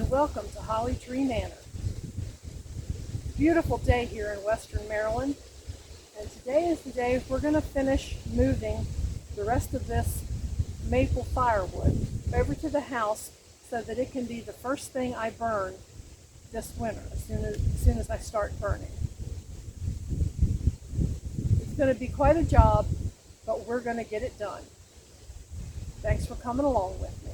and welcome to Holly Tree Manor. Beautiful day here in western Maryland, and today is the day we're going to finish moving the rest of this maple firewood over to the house so that it can be the first thing I burn this winter as soon as I start burning. It's going to be quite a job, but we're going to get it done. Thanks for coming along with me.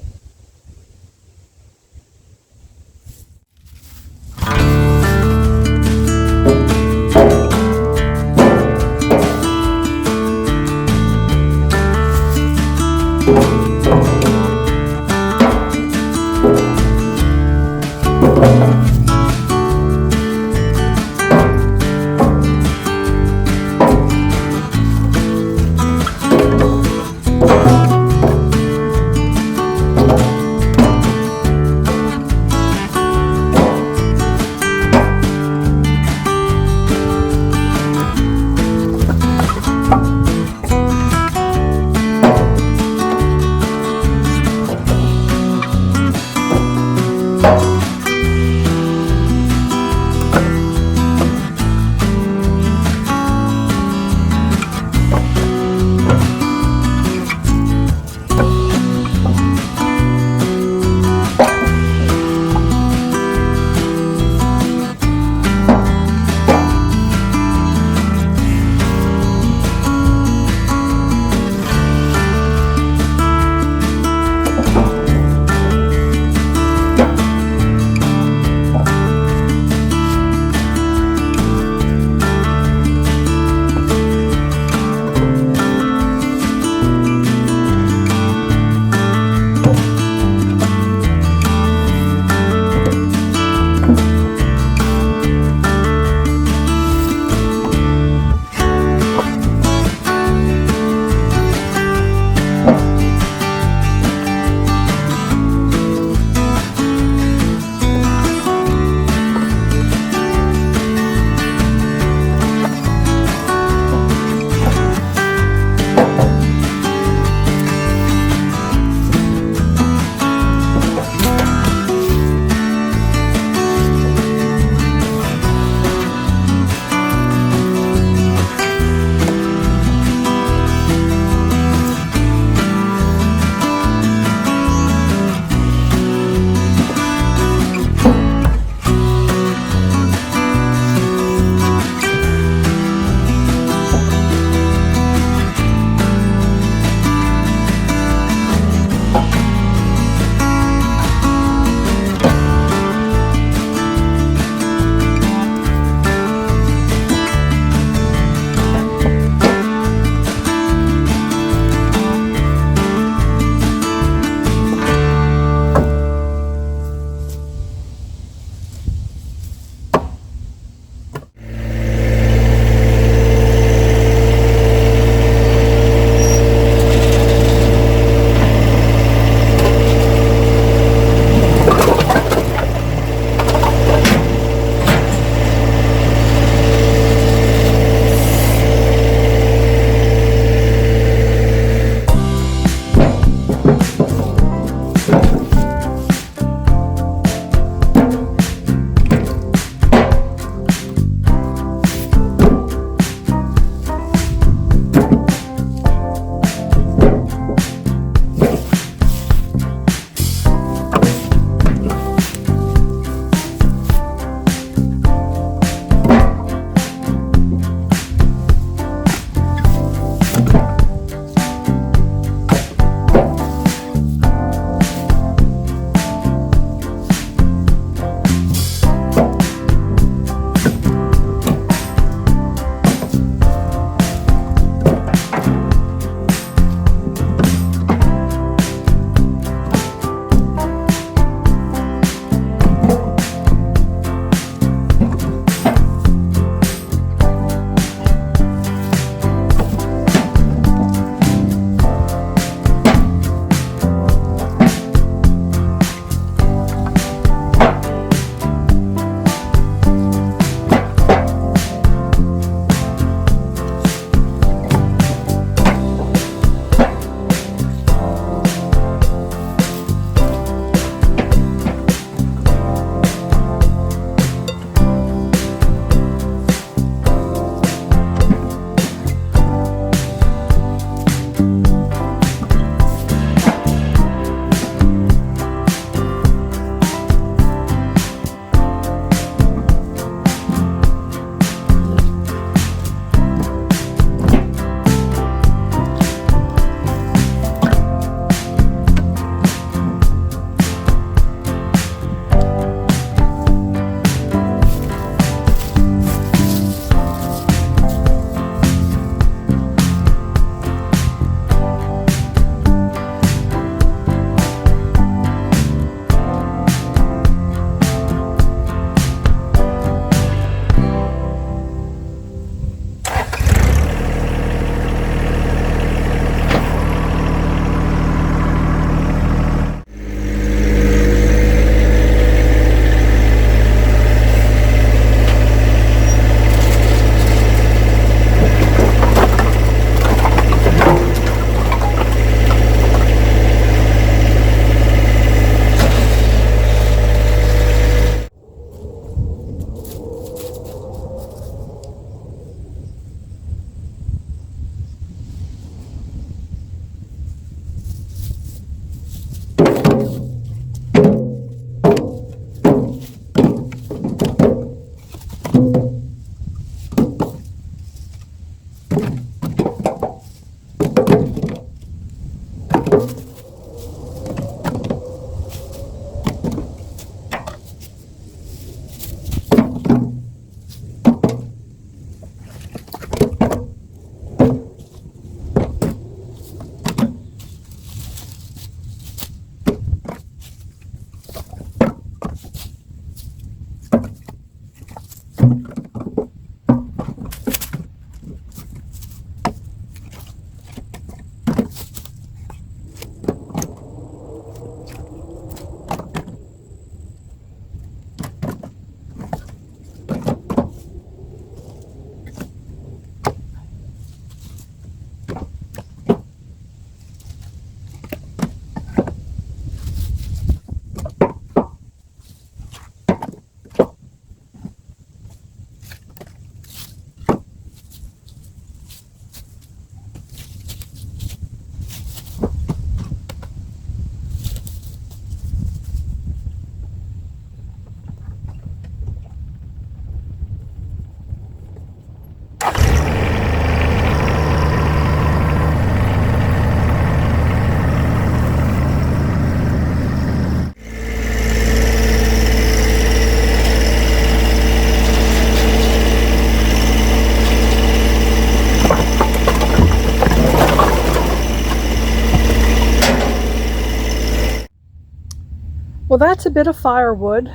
Well, that's a bit of firewood.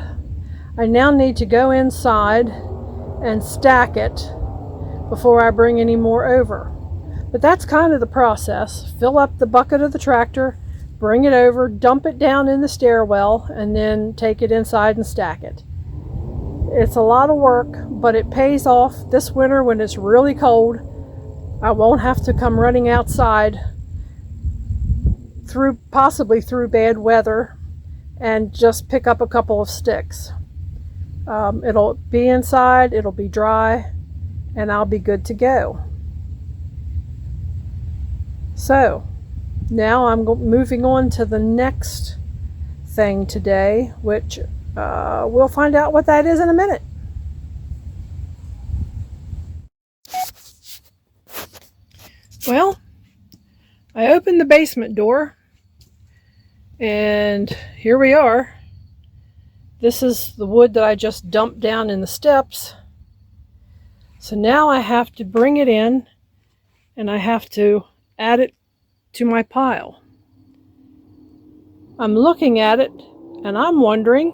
I now need to go inside and stack it before I bring any more over. But that's kind of the process. Fill up the bucket of the tractor, bring it over, dump it down in the stairwell, and then take it inside and stack it. It's a lot of work, but it pays off. This winter when it's really cold, I won't have to come running outside possibly through bad weather and just pick up a couple of sticks. It'll be inside, it'll be dry, and I'll be good to go. So now I'm moving on to the next thing today, which we'll find out what that is in a minute. Well, I opened the basement door and here we are. This is the wood that I just dumped down in the steps. So now I have to bring it in and I have to add it to my pile. I'm looking at it and I'm wondering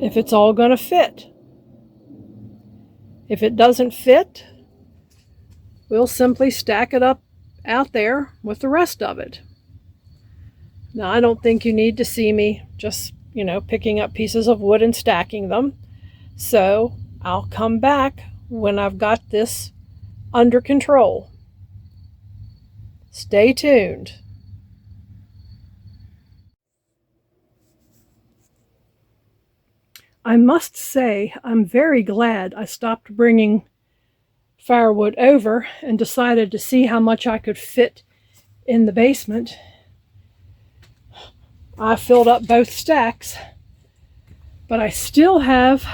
if it's all going to fit. If it doesn't fit, we'll simply stack it up out there with the rest of it. Now, I don't think you need to see me just, picking up pieces of wood and stacking them. So I'll come back when I've got this under control. Stay tuned. I must say, I'm very glad I stopped bringing firewood over and decided to see how much I could fit in the basement. I filled up both stacks, but I still have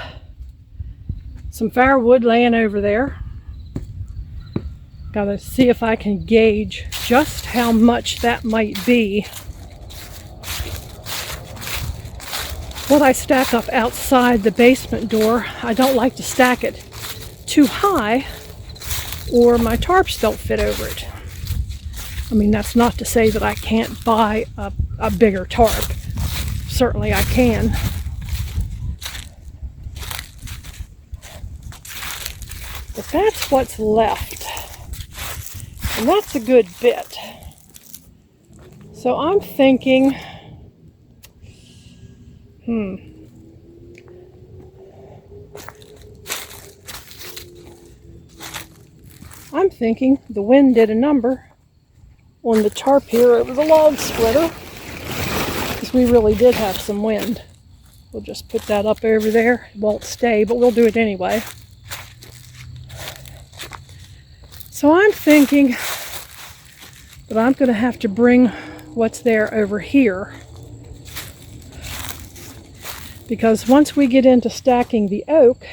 some firewood laying over there. Gotta see if I can gauge just how much that might be. What I stack up outside the basement door, I don't like to stack it too high or my tarps don't fit over it. I mean, that's not to say that I can't buy a bigger tarp. Certainly I can. But that's what's left. And that's a good bit. So I'm thinking, the wind did a number on the tarp here over the log splitter, because we really did have some wind. We'll just put that up over there. It won't stay, but we'll do it anyway. So I'm thinking that I'm going to have to bring what's there over here, because once we get into stacking the oak,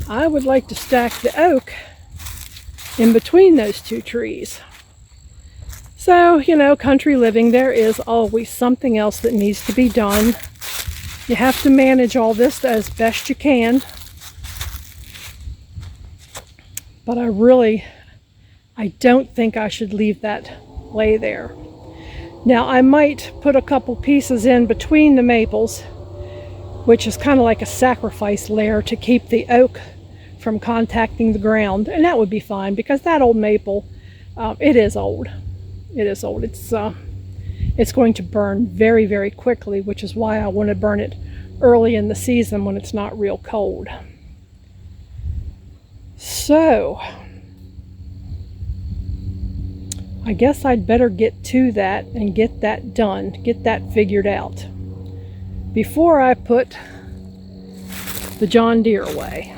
I would like to stack the oak in between those two trees. So, you know, country living, there is always something else that needs to be done. You have to manage all this as best you can. But I don't think I should leave that lay there. Now, I might put a couple pieces in between the maples, which is kind of like a sacrifice layer to keep the oak from contacting the ground, and that would be fine, because that old maple, it is old. It is old. It's going to burn very, very quickly, which is why I want to burn it early in the season when it's not real cold. So I guess I'd better get to that and get that done, get that figured out before I put the John Deere away.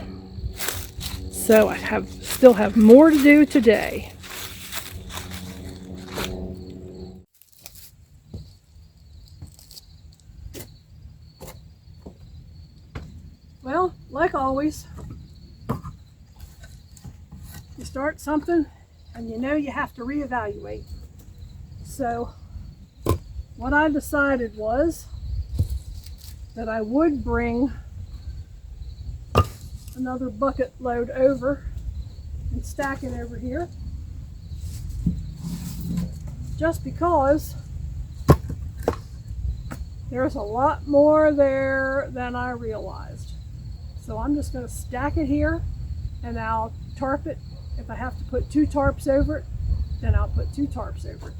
So I still have more to do today. Well, like always, you start something and you know you have to reevaluate. So what I decided was that I would bring another bucket load over and stack it over here, just because there's a lot more there than I realized. So I'm just going to stack it here, and I'll tarp it. If I have to put 2 tarps over it, then I'll put 2 tarps over it.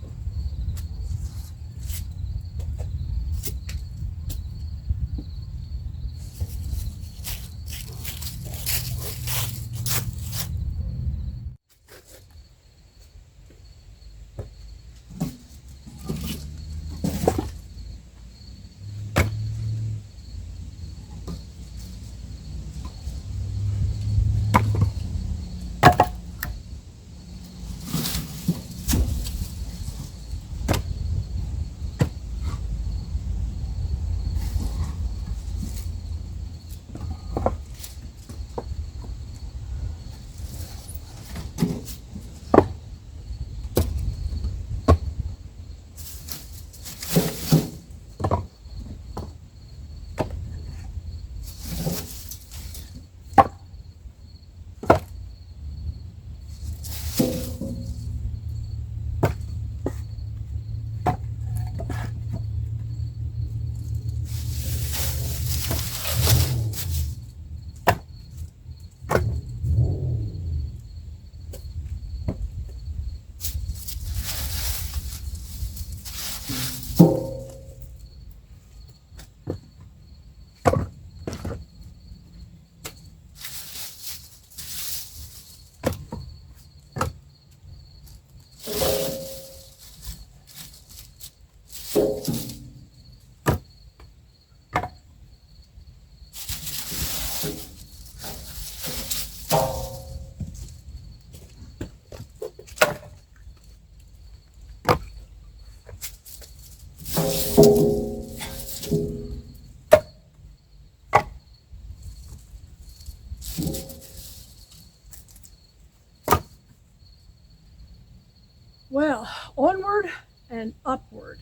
Well, onward and upward.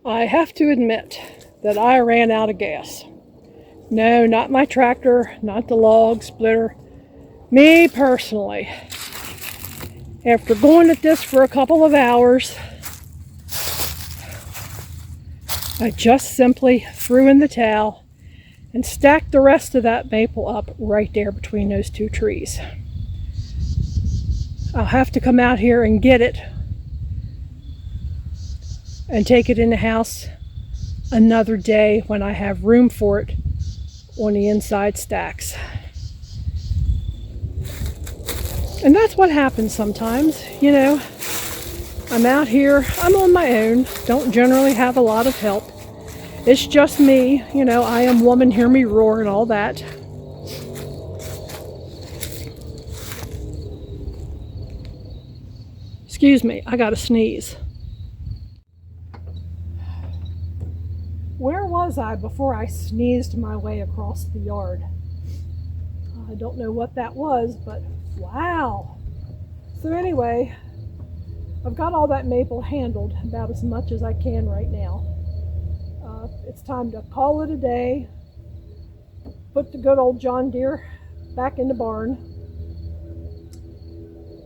I have to admit that I ran out of gas. No, not my tractor, not the log splitter. Me personally. After going at this for a couple of hours, I just simply threw in the towel and stacked the rest of that maple up right there between those two trees. I'll have to come out here and get it and take it in the house another day when I have room for it on the inside stacks. And that's what happens sometimes, you know. I'm out here, I'm on my own, don't generally have a lot of help. It's just me, you know, I am woman, hear me roar and all that. Excuse me, I gotta sneeze. Where was I before I sneezed my way across the yard? I don't know what that was, but wow. So anyway, I've got all that maple handled about as much as I can right now. It's time to call it a day, put the good old John Deere back in the barn,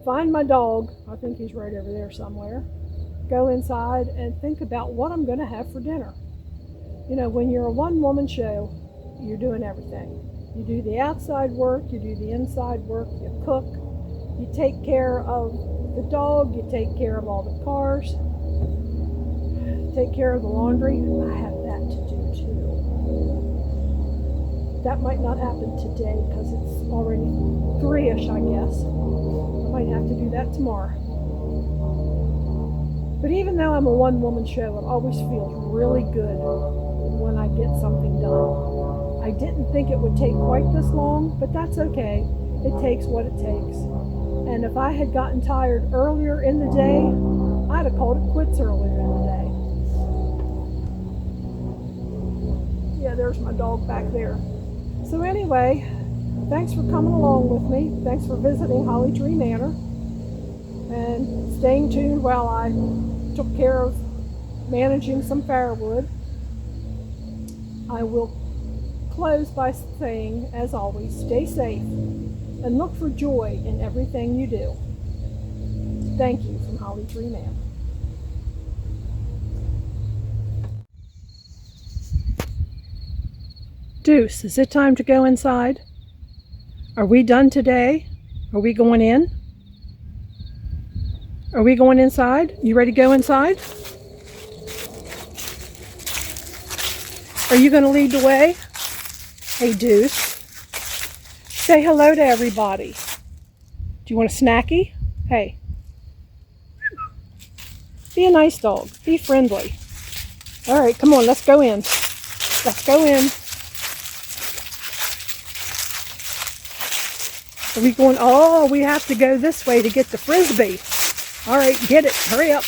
find my dog, I think he's right over there somewhere, go inside and think about what I'm going to have for dinner. You know, when you're a one-woman show, you're doing everything. You do the outside work, you do the inside work, you cook, you take care of the dog, you take care of all the cars, take care of the laundry. I have that to do too. That might not happen today because it's already 3-ish, I guess. I might have to do that tomorrow. But even though I'm a one-woman show, it always feels really good when I get something done. I didn't think it would take quite this long, but that's okay. It takes what it takes. And if I had gotten tired earlier in the day, I'd have called it quits earlier in the day. Yeah, there's my dog back there. So anyway, thanks for coming along with me. Thanks for visiting Holly Tree Manor and staying tuned while I took care of managing some firewood. I will close by saying, as always, stay safe and look for joy in everything you do. Thank you from Holly Tree Manor. Deuce, is it time to go inside? Are we done today? Are we going in? Are we going inside? You ready to go inside? Are you going to lead the way? Hey, Deuce. Say hello to everybody. Do you want a snacky? Hey. Be a nice dog. Be friendly. All right, come on, let's go in. Let's go in. Are we going? Oh, we have to go this way to get the frisbee. All right, get it. Hurry up.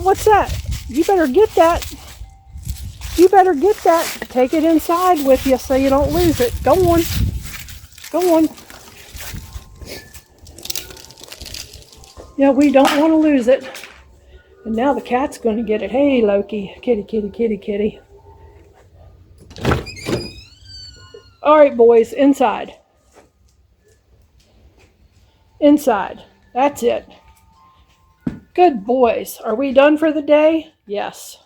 What's that? You better get that. You better get that. Take it inside with you so you don't lose it. Go on. Go on. Yeah, we don't want to lose it. And now the cat's going to get it. Hey, Loki. Kitty, kitty, kitty, kitty. All right, boys, inside. Inside. That's it. Good boys. Are we done for the day? Yes.